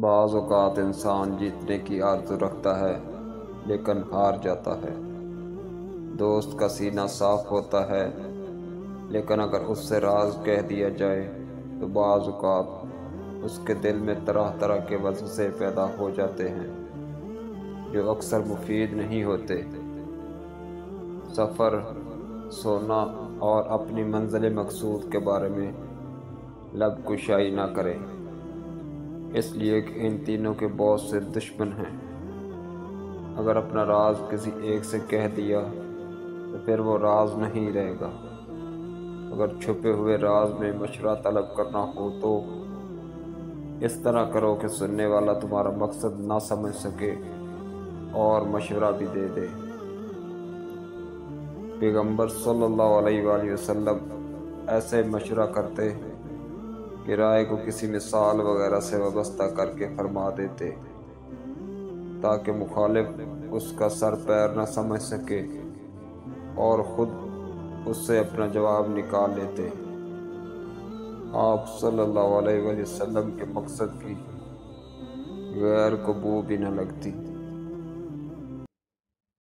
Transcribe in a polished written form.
بعض اوقات انسان جیتنے کی آرزو رکھتا ہے لیکن ہار جاتا ہے۔ دوست کا سینہ صاف ہوتا ہے لیکن اگر اس سے راز کہہ دیا جائے تو بعض اوقات اس کے دل میں طرح طرح کے وسوسے پیدا ہو جاتے ہیں جو اکثر مفید نہیں ہوتے۔ سفر، سونا اور اپنی منزل مقصود کے بارے میں لب کشائی نہ کریں، اس لیے کہ ان تینوں کے بہت سے دشمن ہیں۔ اگر اپنا راز کسی ایک سے کہہ دیا تو پھر وہ راز نہیں رہے گا۔ اگر چھپے ہوئے راز میں مشورہ طلب کرنا ہو تو اس طرح کرو کہ سننے والا تمہارا مقصد نہ سمجھ سکے اور مشورہ بھی دے دے۔ پیغمبر صلی اللہ علیہ وآلہ وسلم ایسے مشورہ کرتے کہ رائے کو کسی مثال وغیرہ سے وابستہ کر کے فرما دیتے تاکہ مخالف اس کا سر پیر نہ سمجھ سکے اور خود اس سے اپنا جواب نکال لیتے۔ آپ صلی اللہ علیہ وسلم کے مقصد کی غیر کو بو بھی نہ لگتی۔